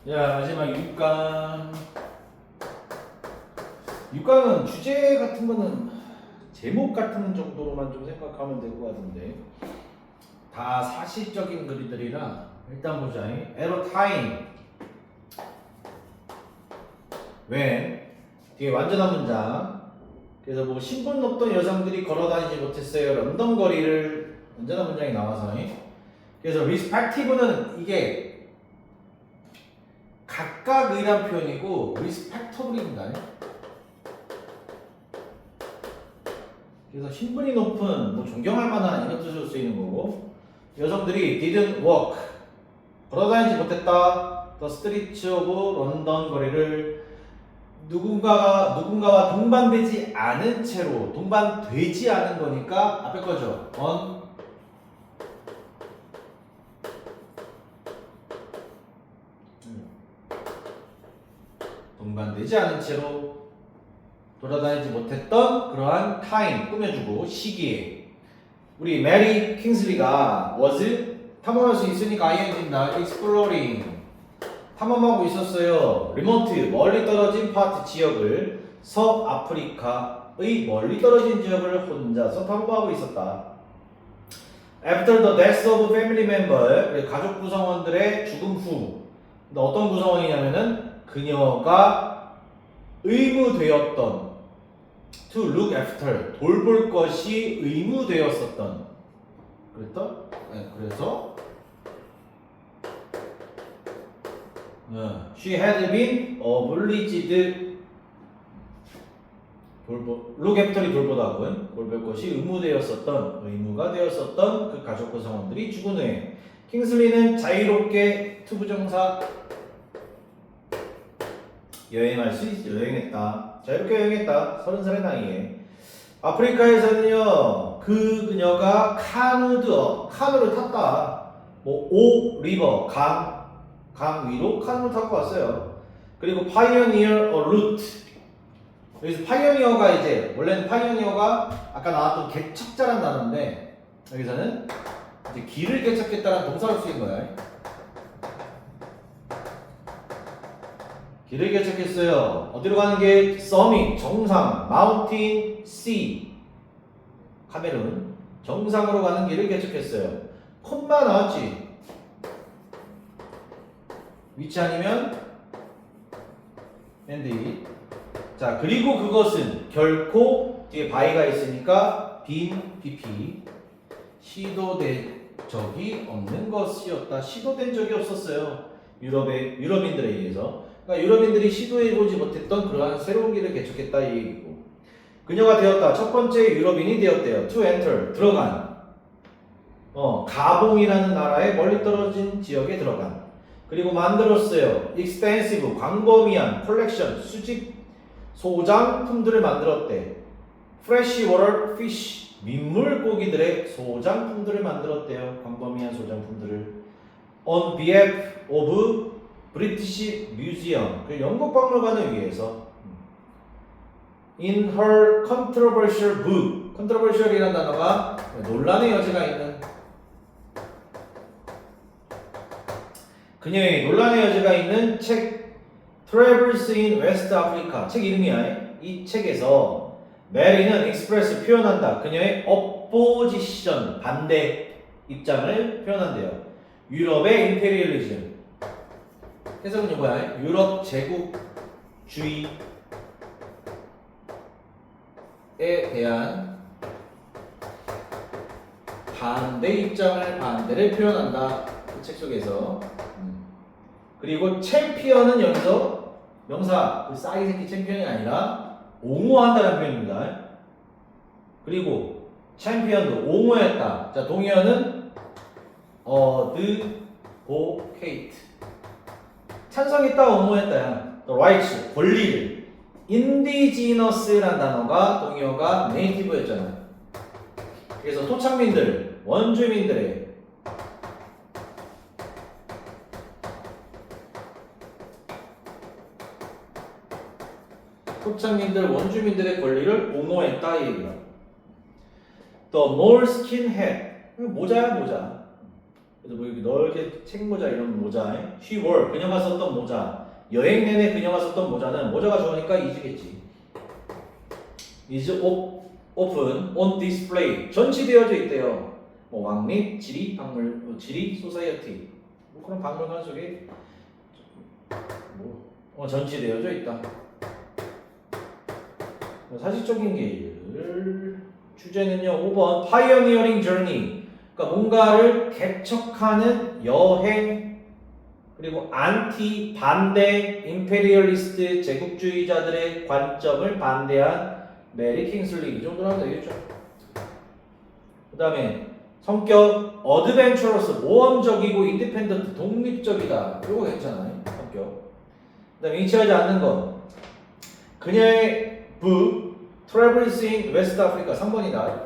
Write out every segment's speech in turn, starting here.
자, 마지막 6강. 6강은 주제 같은 거는 제목 같은 정도로만 좀 생각하면 될 것 같은데 다 사실적인 글들이라 일단 보자. at a time when 뒤에 완전한 문장. 그래서 뭐 신분 높던 여성들이 걸어다니지 못했어요. 런던 거리를 완전한 문장이 나와서. 그래서 respective는 이게 각각의란 표현이고 respectable입니다. 그래서 신분이 높은, 뭐 존경할 만한 이런 뜻으로 쓰이는 거고, 여성들이 didn't walk, 걸어다니지 못했다. The streets of London 거리를 누군가와 동반되지 않은 채로, 동반되지 않은 거니까 앞에 거죠. on 동반되지 않은 채로 돌아다니지 못했던 그러한 타임 꾸며주고 시기에 우리 메리 킹슬리가 was 탐험할 수 있으니까 ing입니다. exploring 탐험하고 있었어요. remote 멀리 떨어진 파트 지역을 서아프리카의 멀리 떨어진 지역을 혼자서 탐험하고 있었다. After the death of family member 가족 구성원들의 죽음 후 어떤 구성원이냐면은 그녀가 의무되었던 to look after 돌볼 것이 의무되었었던 그랬던? 네, 그래서 she had been obliged look after이 돌보다군 돌볼 것이 의무가 되었었던 그 가족 구성원들이 죽은 후에 킹슬리는 자유롭게 투부정사 여행했다. 자유롭게 여행했다. 30살의 나이에. 아프리카에서는요, 그녀가 카누를 탔다. 오 리버, 강 위로 카누를 타고 왔어요. 그리고 pioneer a route. 여기서 파이어니어가 이제, 원래는 파이어니어가 아까 나왔던 개척자란 단어인데, 여기서는 이제 길을 개척했다는 동사로 쓰인 거야. 길을 개척했어요. 어디로 가는 게? summit, 정상, mountain, sea, 카메룬, 정상으로 가는 길을 개척했어요. 콤마 나왔지? 위치 아니면 and. 자, 그리고 그것은 결코 뒤에 by가 있으니까 빈 pp 시도된 적이 없는 것이었다. 시도된 적이 없었어요. 유럽인들에 의해서. 그러니까 유럽인들이 시도해보지 못했던 그러한 새로운 길을 개척했다 이 얘기고 그녀가 되었다. 첫 번째 유럽인이 되었대요. to enter 들어간 가봉이라는 나라의 멀리 떨어진 지역에 들어간 그리고 만들었어요. extensive 광범위한 컬렉션 수집 소장품들을 만들었대. freshwater fish 민물고기들의 소장품들을 만들었대요. 광범위한 소장품들을 on behalf of 브리티시 뮤지엄, 그 영국 박물관을 위해서 in her controversial book, controversial이라는 단어가 논란의 여지가 있는 그녀의 논란의 여지가 있는 책 Travels in West Africa 책 이름이야. 이 책에서 메리는 express 표현한다. 그녀의 opposition 반대 입장을 표현한대요. 유럽의 임페리얼리즘 해석은 뭐야? 유럽 제국주의에 대한 반대를 표현한다. 그 책 속에서. 그리고 챔피언은 여기서 명사, 그 싸이 새끼 챔피언이 아니라 옹호한다는 표현입니다. 그리고 챔피언도 옹호했다. 자, 동의어는 advocate 찬성했다, 옹호했다야. rights, 권리를. indigenous라는 단어가 동의어가 native였잖아. 그래서 토착민들, 원주민들의 토착민들, 원주민들의 권리를 옹호했다 이 얘기야. The moleskin hat 모자야 모자. 그래서 뭐 이렇게 넓게 책 모자 이런 모자, she wore 그녀가 썼던 모자, 여행 내내 그녀가 썼던 모자는 모자가 좋으니까 이지겠지. is open on display 전시되어져 있대요. 뭐 왕립, 지리, 박물, 지리, 소사이어티 뭐 그런 박물관 속에 뭐 전시되어져 있다. 사실적인 계율 주제는요. 5번 pioneering journey 그러니까 뭔가를 개척하는 여행 그리고 안티 반대 임페리얼리스트 제국주의자들의 관점을 반대한 메리 킹슬리 이 정도로 하면 되겠죠. 그 다음에 성격 어드벤처러스 모험적이고 인디펜던트 독립적이다. 이거 괜찮아요. 성격. 그 다음에 일치하지 않는 것 그녀의 부 Travels in West Africa 3번이다.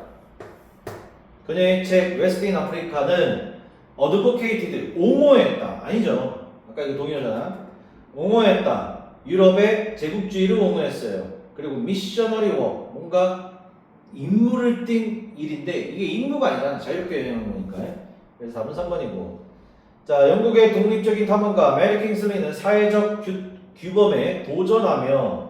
그녀의 책 West in Africa는 advocated 옹호했다. 아니죠. 아까 이거 동의어잖아. 옹호했다. 유럽의 제국주의를 옹호했어요. 그리고 미셔너리 워 뭔가 임무를 띈 일인데 이게 임무가 아니잖아. 자유롭게 여행한 거니까. 그래서 답은 3번이고. 자, 영국의 독립적인 탐험가 메리 킹슬리는 사회적 규범에 도전하며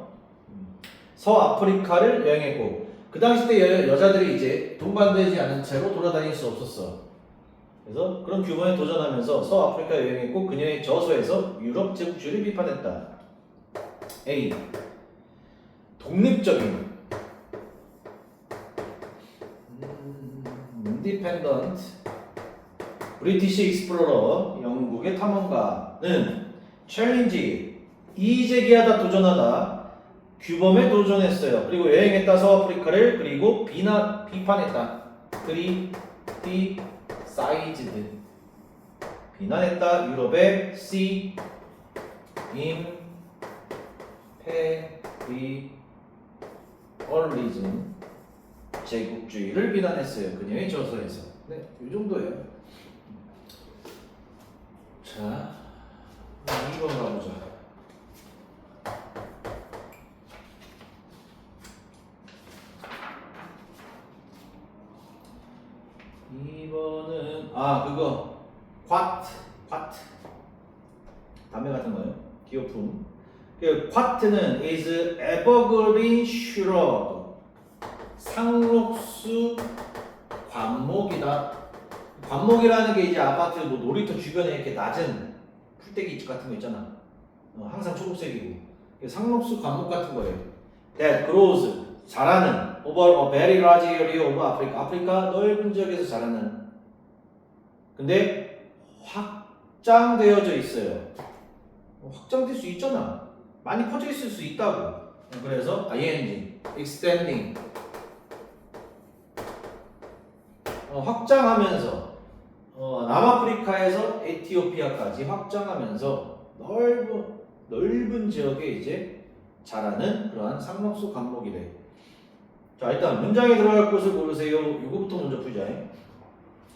서아프리카를 여행했고 그 당시 때 여자들이 이제 동반되지 않은 채로 돌아다닐 수 없었어. 그래서 그런 규범에 도전하면서 서아프리카 여행했고 그녀의 저서에서 유럽 제국주의를 비판했다. A. 독립적인 인디펜던트 브리티시 익스플로러 영국의 탐험가는 챌린지 이의제기하다 도전하다 규범에 도전했어요. 그리고 여행했다 서아프리카를 그리고 비판했다. criticized 비난했다. 유럽의 C imperialism 제국주의를 비난했어요. 그녀의 저서에서. 네, 이 정도예요. 자, 2번 가보자. 이번은 그거 쿼트 담배 같은 거요. 기호품. 그 쿼트는 is evergreen shrub 상록수 관목이다. 관목이라는 게 이제 아파트 뭐 놀이터 주변에 이렇게 낮은 풀떼기 같은 거 있잖아. 항상 초록색이고 상록수 관목 같은 거예요. That grows 자라는 over a very large area of Africa. 아프리카 넓은 지역에서 자라는. 근데 확장되어져 있어요. 확장될 수 있잖아. 많이 퍼져 있을 수 있다고. 그래서 ing extending 확장하면서 남아프리카에서 에티오피아까지 확장하면서 넓은 지역에 이제 자라는 그러한 상록수 관목이래. 자, 일단 문장에 들어갈 것을 고르세요. 이거부터 먼저 풀자.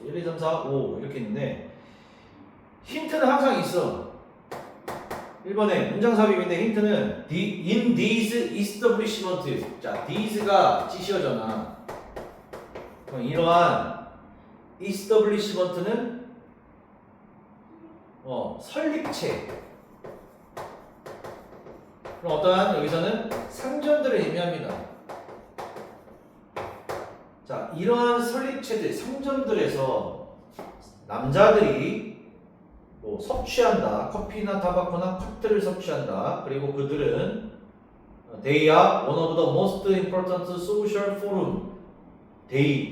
1, 2, 3, 4, 5 이렇게 있는데 힌트는 항상 있어. 1번에 문장 삽입인데 힌트는 in these establishment. 자, these가 지시어잖아. 그럼 이러한 establishment는 설립체. 그럼 어떠한 여기서는 상점들을 의미합니다. 자, 이러한 설립체들, 상점들에서 남자들이 뭐 섭취한다. 커피나 타바코나 칵테일을 섭취한다. 그리고 그들은 they are one of the most important social forum. they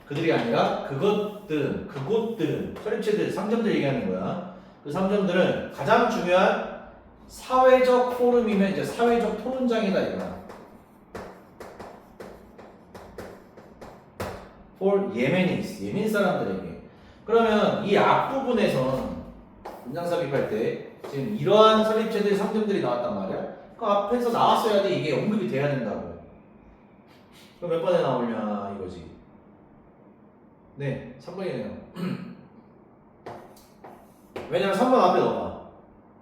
그들이 아니라 그곳들은 설립체들, 상점들 얘기하는 거야. 그 상점들은 가장 중요한 사회적 포럼이면 이제 사회적 토론장이다 이거야. for 예멘이스, 예멘 사람들에게. 그러면 이 앞부분에선 문장 삽입할 때 지금 이러한 설립체들, 상점들이 나왔단 말이야. 그 앞에서 나왔어야 돼. 이게 언급이 돼야 된다고. 그럼 몇 번에 나오냐 이거지. 네, 3번이네요. 왜냐면 3번 앞에 넣어봐.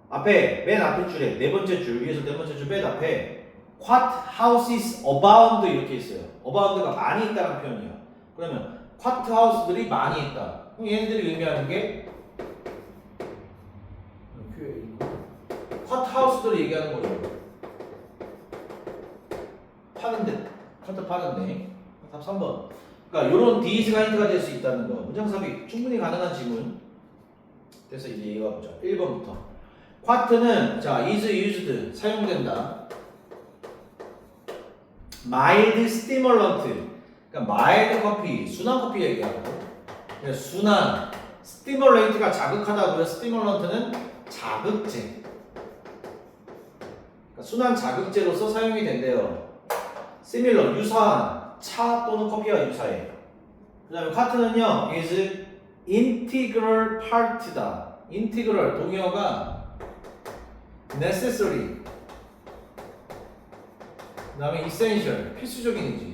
앞에 맨 앞에 줄에 네 번째 줄 위에서 네 번째 줄 맨 앞에 What houses abound 이렇게 있어요. abound가 많이 있다는 표현이야. 그러면 What house들이 많이 있다. 그럼 얘네들이 의미하는 게 쿼트하우스들을 얘기하는 거죠. 파는데, 쿼트 파는데. 답 3번. 그러니까 이런 디즈가 힌트가 될 수 있다는 거. 문장삽입 충분히 가능한 지문. 그래서 이제 이거 보자. 1번부터. 쿼트는 자 is used 사용된다. mild stimulant. 그러니까 mild 커피, 순한 커피 얘기하고. 순한 stimulate가 자극하다고요. stimulant는 자극제. 그러니까 순한 자극제로서 사용이 된대요. similar 유사한 차 또는 커피와 유사해. 그다음에 쿼트는요 is integral part다. integral 동의어가 necessary. 그다음에 essential 필수적인이지.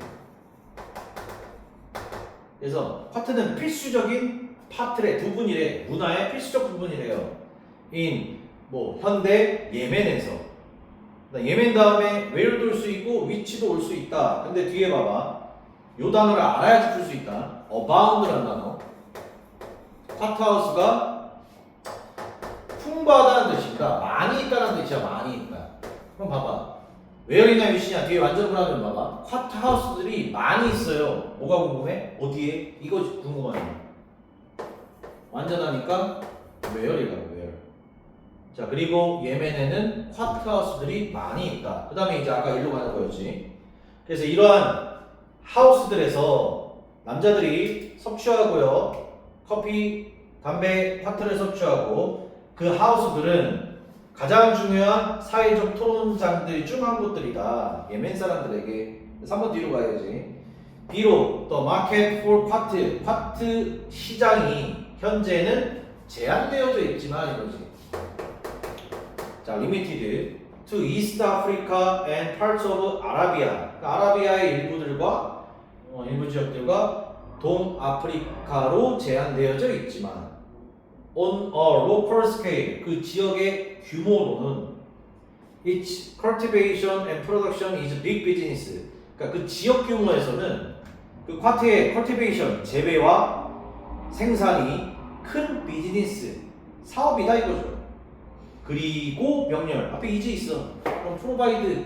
그래서 쿼트는 필수적인 파트래, 부분이래. 문화의 필수적 부분이래요. in 뭐 현대 예멘에서. 예멘 다음에 where도 올 수 있고 위치도 올 수 있다. 근데 뒤에 봐봐. 요 단어를 알아야지 풀 수 있다. abound라는 단어. 쿼트하우스가 풍부하다는 뜻이니까 많이 있다는 뜻이야. 많이 있다. 그럼 봐봐. where이냐 위치냐 뒤에 완전 불하면 봐봐. 쿼트하우스들이 많이 있어요. 뭐가 궁금해? 어디에? 이거 궁금하네. 완전하니까 where이라고. 자 그리고 예멘에는 쿼트하우스들이 많이 있다. 그 다음에 이제 아까 일로 가는 거였지. 그래서 이러한 하우스들에서 남자들이 섭취하고요. 커피, 담배, 쿼트를 섭취하고 그 하우스들은 가장 중요한 사회적 토론장들 중 한 곳들이다. 예멘 사람들에게. 3번 뒤로 가야지. 비록 the market for 쿼트 시장이 현재는 제한되어져 있지만 이거지. 자, limited to East Africa and parts of Arabia. 그러니까 아라비아의 일부들과 일부 지역들과 동아프리카로 제한되어져 있지만 on a local scale 그 지역의 규모로는 its cultivation and production is big business. 그러니까 그 지역 규모에서는 그 쿼트의 cultivation 재배와 생산이 큰 비즈니스 사업이다 이거죠. 그리고 명령 앞에 is 있어. 그럼 provide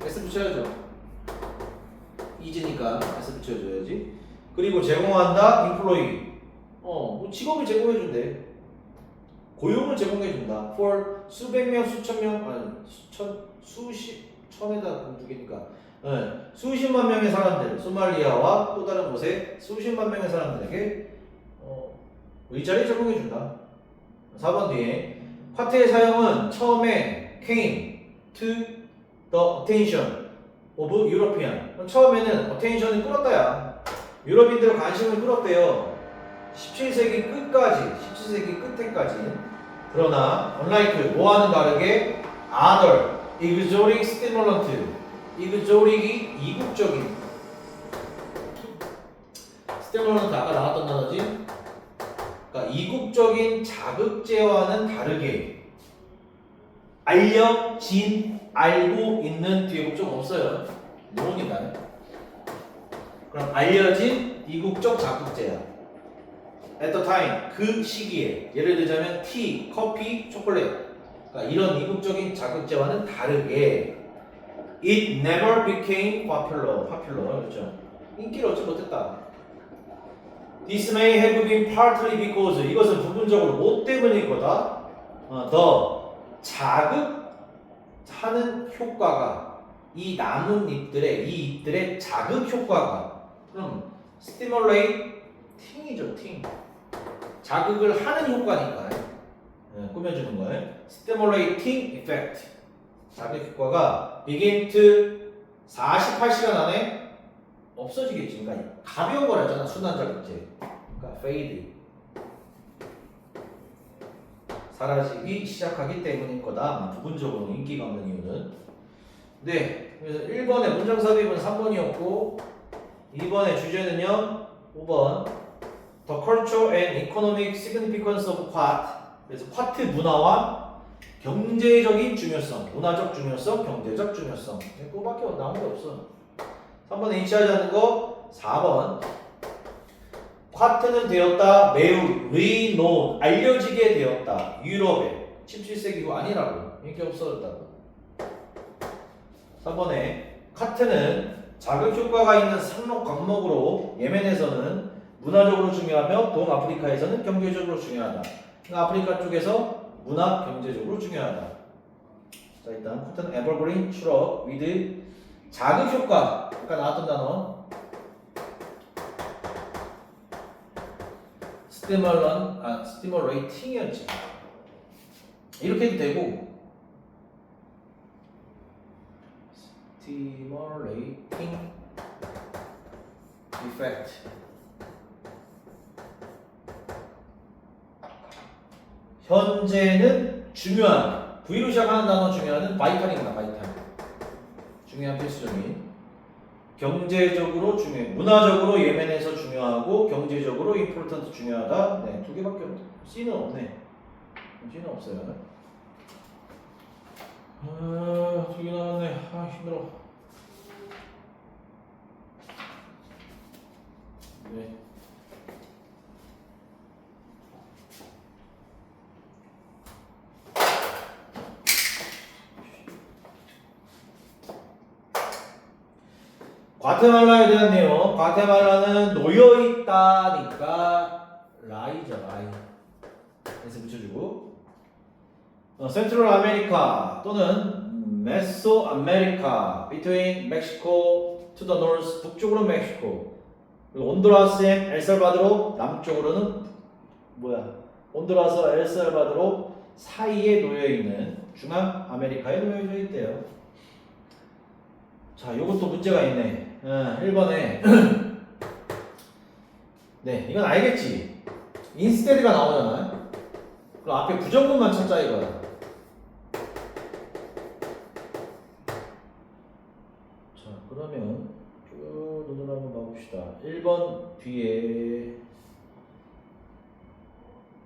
s 붙여야죠. is니까 s 붙여줘야지. 그리고 제공한다 employee. 뭐 직업을 제공해준대. 고용을 제공해준다. for 수백 명, 수천 명, 아니 천에다 두 개니까 수십만 명의 사람들, 소말리아와 또 다른 곳에 수십만 명의 사람들에게 일자리 제공해준다. 4번 뒤에 쿼트의 사용은 처음에 came to the attention of European. 처음에는 attention을 끌었다야. 유럽인들의 관심을 끌었대요. 17세기 끝에까지. 그러나 unlike 뭐와는 다르게 other exotic stimulant. exotic이 이국적인 stimulant 아까 나왔던 단어지. 그러니까 이국적인 자극제와는 다르게 알고 있는 뒤에 목적 없어요. 모르겠나요? 그럼 알려진 이국적 자극제야. At the time 그 시기에 예를 들자면 티, 커피, 초콜릿 그러니까 이런 이국적인 자극제와는 다르게 it never became popular 그렇죠? 인기를 얻지 못했다. This may have been partly because 이것은 부분적으로 뭐 때문일 거다. 더 자극하는 효과가 이 나뭇잎들의 이 잎들의 자극 효과가 그럼 stimulating이죠. 자극을 하는 효과니까 꾸며주는 거예요. stimulating effect 자극 효과가 begin to 48시간 안에 없어지겠지. 그러니까 가벼운 거랬잖아. 순한 자극제. 그러니까 fade. 사라지기 시작하기 때문인 거다. 부분적으로 인기가 없는 이유는. 네. 그래서 1번의 문장 삽입은 3번이었고 2번의 주제는요. 5번 The cultural and economic significance of 쿼트. 그래서 쿼트 문화와 경제적인 중요성, 문화적 중요성, 경제적 중요성. 그거밖에 나온 게 없어. 3번에 인치하지 않는 거 4번 쿼트는 되었다. 매우 renowned. 알려지게 되었다. 유럽에 17세기 후 아니라고. 인기 없어졌다고. 4번에 쿼트는 자극 효과가 있는 상록 강목으로 예멘에서는 문화적으로 중요하며 동아프리카에서는 경제적으로 중요하다. 그러니까 아프리카 쪽에서 문화 경제적으로 중요하다. 자, 일단 쿼트는 에버그린 추럭 위드 자극 효과. 아까 나왔던 단어 스티머레이팅이었지. 이렇게 해도 되고 stimulating effect. 현재는 중요한 V로 시작하는 단어 중요한은 바이탈입니다. 바이탈. 중요한 필수적인 경제적으로 중요해. 문화적으로 예멘에서 중요하고 경제적으로 important 중요하다. 네, 두 개밖에 없네. C는 없네. C는 없어요. 두 개 나왔네. 힘들어. 네. 과테말라에 대한 내용. 과테말라는 놓여있다니까 라이죠. 라이. 에서 붙여주고 센트럴 아메리카 또는 메소 아메리카 between Mexico to the north 북쪽으로는 멕시코 그리고 온두라스 앤 엘살바도르 남쪽으로는 온두라스와 엘살바도르 사이에 놓여있는 중앙 아메리카에 놓여져 있대요. 자, 요것도 문제가 있네. 1번에 네, 이건 알겠지. 인스테드가 나오잖아요. 그럼 앞에 부정문만 찾자 이거야. 자, 그러면 쭉 눈으로 한번 봐봅시다. 1번 뒤에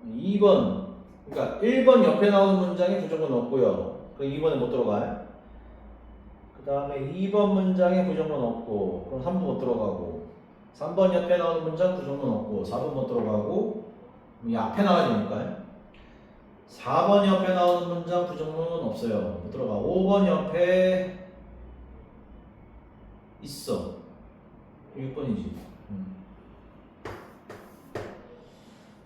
2번, 그러니까 1번 옆에 나오는 문장에 부정문 없고요. 그럼 2번에 못 들어가요. 그 다음에 2번 문장에 부정문 없고, 그럼 3번 못 들어가고, 3번 옆에 나오는 문장 부정문 없고, 4번 못 들어가고, 이 앞에 나와야 되니까요. 4번 옆에 나오는 문장 부정문은 없어요. 못 들어가. 5번 옆에 있어. 6번이지.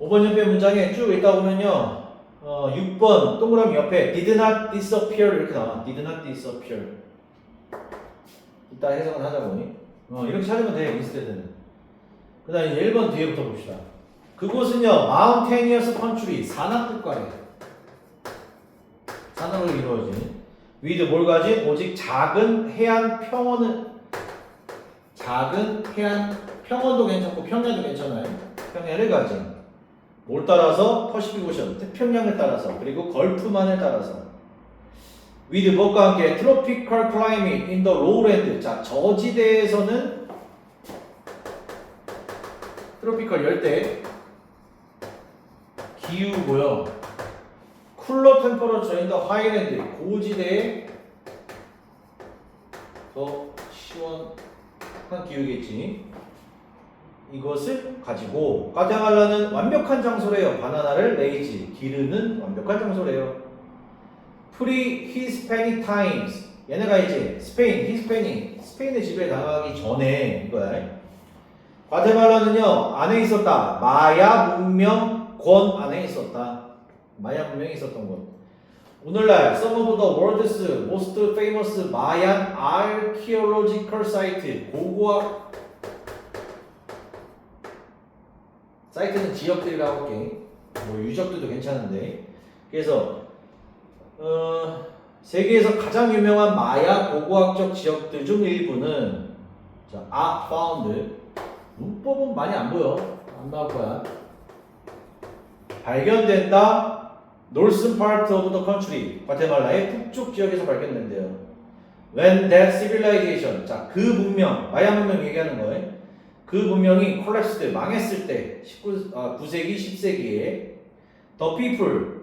5번 옆에 문장에 쭉 읽다 보면요. 6번 동그라미 옆에 did not disappear 이렇게 나와. did not disappear. 이따 해석은 하자 보니. 이렇게 찾으면 돼. 인스테드는. 그 다음에 1번 뒤에부터 봅시다. 그곳은요. mountainous country. 산악국가래요. 산으로 이루어진 with 뭘 가진? 오직 작은 해안 평원도 괜찮고 평야도 괜찮아요. 평야를 가진 뭘 따라서? 퍼시픽 오션 태평양을 따라서 그리고 걸프만을 따라서 with 뭐과 함께 tropical climate in the lowland. 자, 저지대에서는 트로피컬 열대 기후고요. 쿨러 템퍼러처인 더 하이랜드 고지대에 더 시원한 기후겠지. 이것을 가지고 과테말라는 완벽한 장소래요. 바나나를 레이지 기르는 완벽한 장소래요. 프리 히스패닉 타임스 얘네가 이제 스페인의 지배에 당하기 전에 이거야. 과테말라는요 안에 있었다. 마야 문명권 안에 있었다. 마야 문명이 있었던 곳. 오늘날 some of the world's most famous Mayan archaeological site 고고학 사이트는 지역들이라고 할게. 뭐 유적들도 괜찮은데. 그래서 세계에서 가장 유명한 마야 고고학적 지역들 중 일부는 자, are found. 문법은 많이 안 보여. 안 나올 거야. 발견된다. Northern part of the country. 과테말라의 북쪽 지역에서 발견된대요. When that civilization. 자, 그 문명, 마야 문명 얘기하는 거예요. 그 문명이 collapsed, 망했을 때 9세기, 10세기에 the people,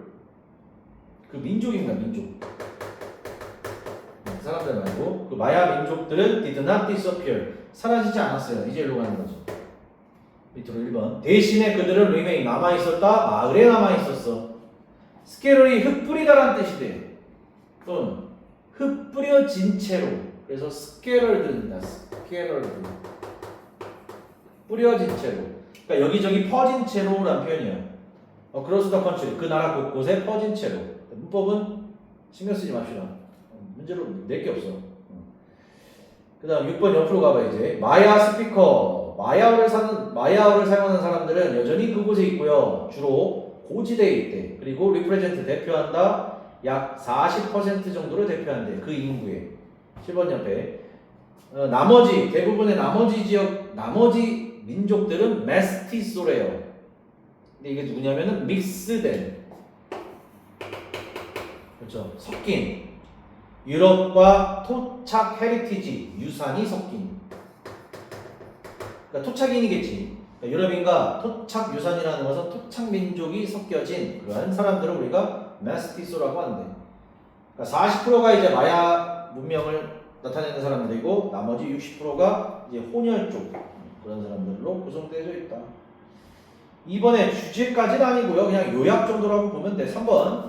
그 민족입니다. 민족. 사람들 말고 그 마야 민족들은 did not disappear. 사라지지 않았어요. 이제 일로 가는 거죠. 밑으로 1번. 대신에 그들은 remain 남아있었다. 마을에 남아있었어. 스케럴이 흩뿌리다라는 뜻이 돼. 또는 흩뿌려진 채로. 그래서 스케럴드입니다. 스케럴드. 뿌려진 채로. 그러니까 여기저기 퍼진 채로라는 표현이야. 크로스 더 컨트리. 그 나라 곳곳에 퍼진 채로. 문법은 신경 쓰지 맙시다. 문제로 낼 게 없어. 그 다음 6번 옆으로 가봐 이제. 마야 스피커. 마야어를 사용하는 사람들은 여전히 그곳에 있고요. 주로 고지대에 있대. 그리고 리프레젠트 대표한다. 약 40% 정도를 대표한대. 그 인구에. 7번 옆에. 나머지 대부분의 나머지 민족들은 메스티소래요. 근데 이게 누구냐면은 믹스된. 그렇죠. 섞인. 유럽과 토착 헤리티지 유산이 섞인. 그러니까 토착인이겠지. 그러니까 유럽인과 토착 유산이라는 것은 토착 민족이 섞여진 그러한 사람들을 우리가 메스티소라고 하는데. 그러니까 40%가 이제 마야 문명을 나타내는 사람들이고 나머지 60%가 이제 혼혈 쪽 그런 사람들로 구성되어 있다. 이번에 주제까지는 아니고요. 그냥 요약 정도라고 보면 돼. 3번.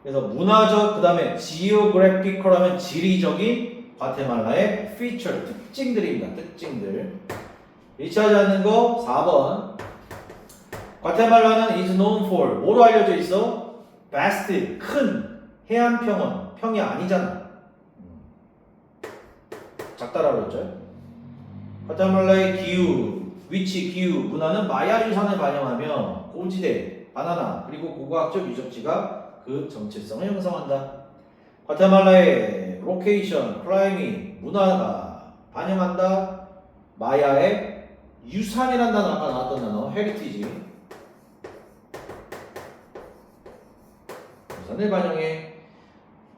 그래서 문화적, 그 다음에 geographical 하면 지리적인 과테말라의 feature, 특징들입니다. 특징들. 일치하지 않는 거 4번. 과테말라는 is known for 뭐로 알려져 있어? vast, 큰 해안 평원. 평이 아니잖아. 작다라고 했죠. 과테말라의 기후, 위치, 기후, 문화는 마야 유산을 반영하며 고지대, 바나나, 그리고 고고학적 유적지가 그 정체성을 형성한다. 과테말라의 로케이션, 클라이밍, 문화가 반영한다. 마야의 유산이라는 단어, 아까 나왔던 단어, 헤리티지. 유산을 반영해.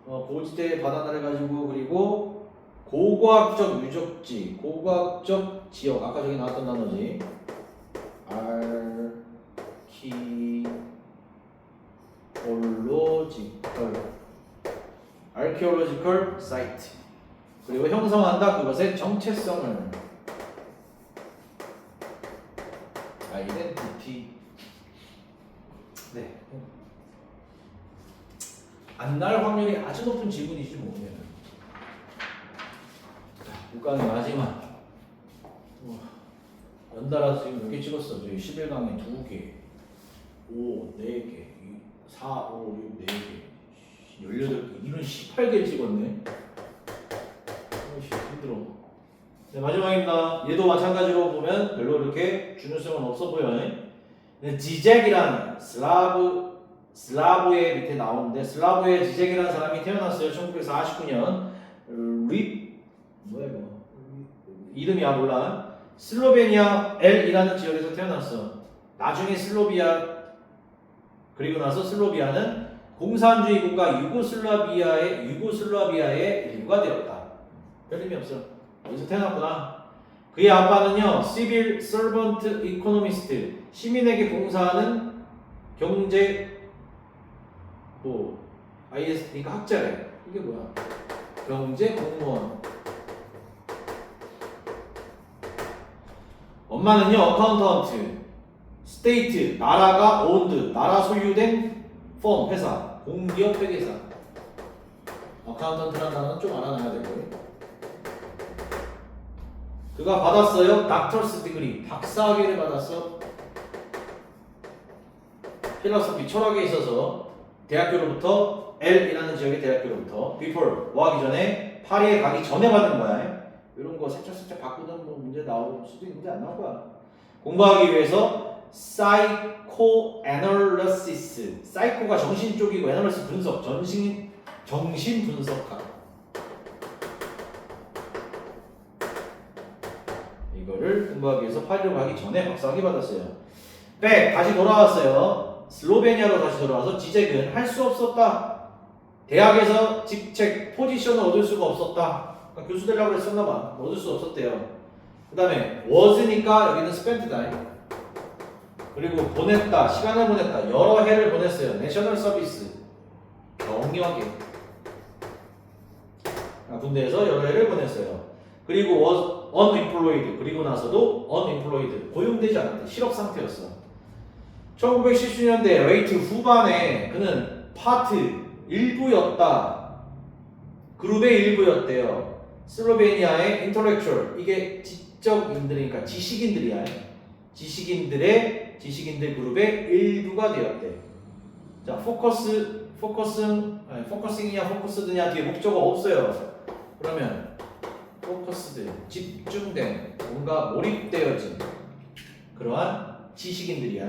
고지대 바나나를 가지고 그리고 고고학적 유적지, 고고학적 지역, 아까 저기 나왔던 단어지. archaeological site. 그리고 형성한다 그것의 정체성을. identity. 네. 안 날 확률이 아주 높은 지문이지 뭐. 국강의 마지막. 연달아서 지금 몇 개 찍었어? 저희 11강에 2개, 5, 4개, 4, 5, 6, 4개, 18개, 이런 18개 찍었네. 힘들어. 네, 마지막입니다. 얘도 마찬가지로 보면 별로 그렇게 중요성은 없어 보여요. 지젝이란 슬라브의 밑에 나오는데, 슬라브의 지젝이라는 사람이 태어났어요. 1949년. 뭐야 이거? 이름이야 몰라. 슬로베니아 L이라는 지역에서 태어났어. 나중에 그리고 나서 슬로비아는 공산주의 국가 유고슬라비아의 일부가 되었다. 별 의미 없어. 여기서 태어났구나. 그의 아빠는요, civil servant economist, 시민에게 봉사하는 경제 IS, 그러니까 학자래. 이게 뭐야? 경제 공무원. 엄마는요, 어카운턴트, 스테이트, 나라가 오운드, 나라 소유된 펌, 회사, 공기업 회계사. 어카운턴트라는 단어는 좀 알아놔야 되고요. 그가 받았어요, 닥터스 디그리, 박사학위를 받았어. 필로소피, 철학에 있어서 대학교로부터, L이라는 지역의 대학교로부터, before, 뭐 하기 전에, 파리에 가기 전에 받은 거야. 이런 거 살짝 바꾸는 문제 나올 수도 있는데 안 나올 거야. 공부하기 위해서 psychoanalysis, 사이코가 정신 쪽이고 애널리시스 분석, 정신 분석학. 이거를 공부하기 위해서 파리로 가기 전에 박사학위 받았어요. 다시 돌아왔어요. 슬로베니아로 다시 돌아와서 지젝은 할 수 없었다. 대학에서 직책, 포지션을 얻을 수가 없었다. 교수 되려고 했었나봐. 얻을 수 없었대요. 그 다음에 was니까 여기는 spent다. 그리고 보냈다, 시간을 보냈다, 여러 해를 보냈어요. 내셔널 서비스, 경력에 군대에서 여러 해를 보냈어요. 그리고 was unemployed. 그리고 나서도 unemployed. 고용되지 않았대. 실업 상태였어. 1970년대 레이트 후반에 그는 파트 일부였다. 그룹의 일부였대요. 슬로베니아의 인터렉츄얼. 이게 지적인들이니까 지식인들이야. 지식인들 그룹의 일부가 되었대. 자, 포커싱이냐 포커스드냐 뒤에 목적어 없어요. 그러면 포커스드, 집중된, 뭔가 몰입되어진 그러한 지식인들이야.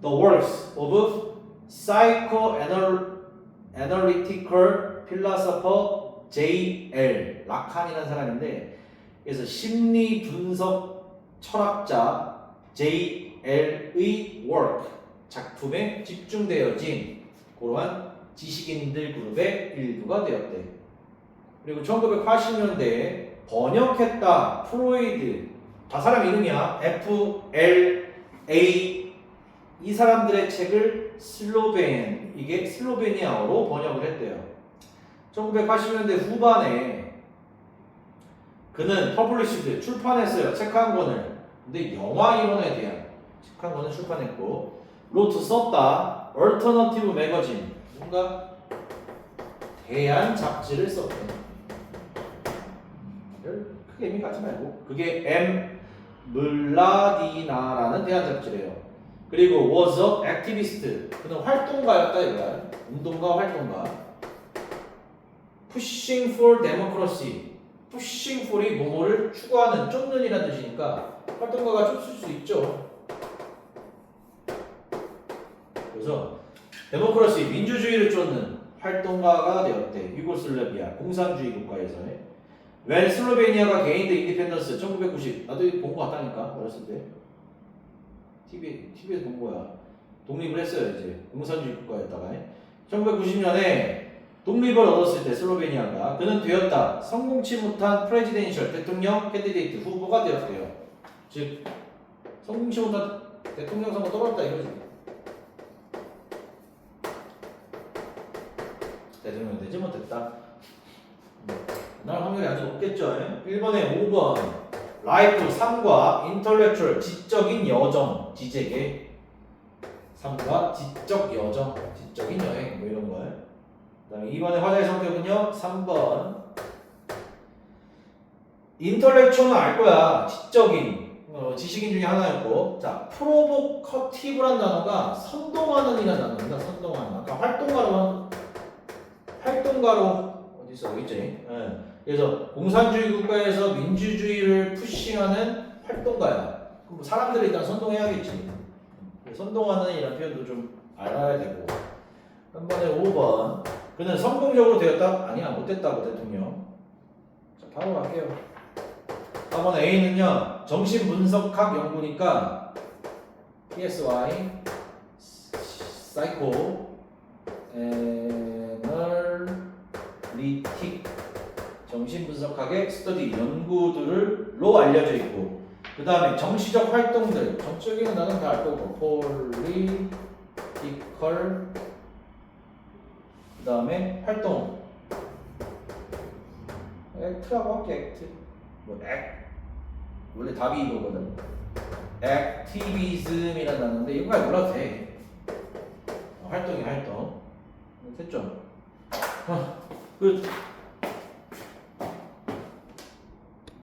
The works of psychoanalytical philosopher J.L. 라칸이라는 사람인데, 그래서 심리 분석 철학자 J.L.의 work, 작품에 집중되어진 그러한 지식인들 그룹의 일부가 되었대. 그리고 1980년대에 번역했다. 프로이드. 다 사람 이름이야. F.L.A. 이 사람들의 책을 이게 슬로베니아어로 번역을 했대요. 1980년대 후반에 그는 퍼블리시드 출판했어요. 책 한 권을. 근데 영화 이론에 대한 책 한 권을 출판했고, 로트 썼다. 얼터너티브 매거진, 뭔가 대안 잡지를 썼대. 크게 의미 갖지 말고, 그게 M 블라디나라는 대안 잡지래요. 그리고 was a activist. 그는 활동가였다 이거야. 운동가, 활동가. pushing for democracy. pushing for이 뭐뭐를 추구하는, 쫓는이라는 뜻이니까 활동가가 쫓을 수 있죠. 그래서 데모크라시, 민주주의를 쫓는 활동가가 되었대. 유고슬라비아 공산주의 국가에서의. When 슬로베니아가 gained independence 1990. 나도 본 거 같다니까 어렸을 때. TV에서 본 거야. 독립을 했어요. 이제 공산주의 국가였다가 1990년에 독립을 얻었을 때 슬로베니아가 그는 되었다. 성공치 못한 프레지덴셜 대통령 캔디데이트 후보가 되었대요. 즉 성공치 못한 대통령 선거 떨어졌다 이거지. 대통령 되지 못했다. 날 확률이 아주 높겠죠. 1번에 5번 라이프 3과 인터렉츄얼 지적인 여정 지제계 3과 지적 여정 지적인 여행 뭐 이런 걸. 그다음에 2번의 화자의 성격은요. 3번 인터렉츄얼은 알 거야. 지적인 지식인 중에 하나였고, 자 프로보커티브란 단어가 선동하는이라는 단어입니다. 선동하는. 아까 활동가로 어디서 있지? 네. 그래서 공산주의 국가에서 민주주의를 푸싱하는 활동가야. 그럼 사람들을 일단 선동해야겠지. 선동하는 이런 표현도 좀 알아야 되고. 한 번에 5번. 그는 성공적으로 되었다? 아니야, 못됐다고 대통령. 자, 바로 갈게요. 4번 A는요, 정신분석학 연구니까 PSY, 사이코, 애널리틱, 정신분석학의 스터디, 연구들로 알려져 있고, 그 다음에 정치적 활동들, 정적인 단어는 다 알 거고, 폴리티컬, 그 다음에 활동, 액트라고 할게. 액트, 원래 답이 이거거든. 액티비즘이라는 단어인데 이거까지 몰라도 돼. 활동이 활동. 됐죠?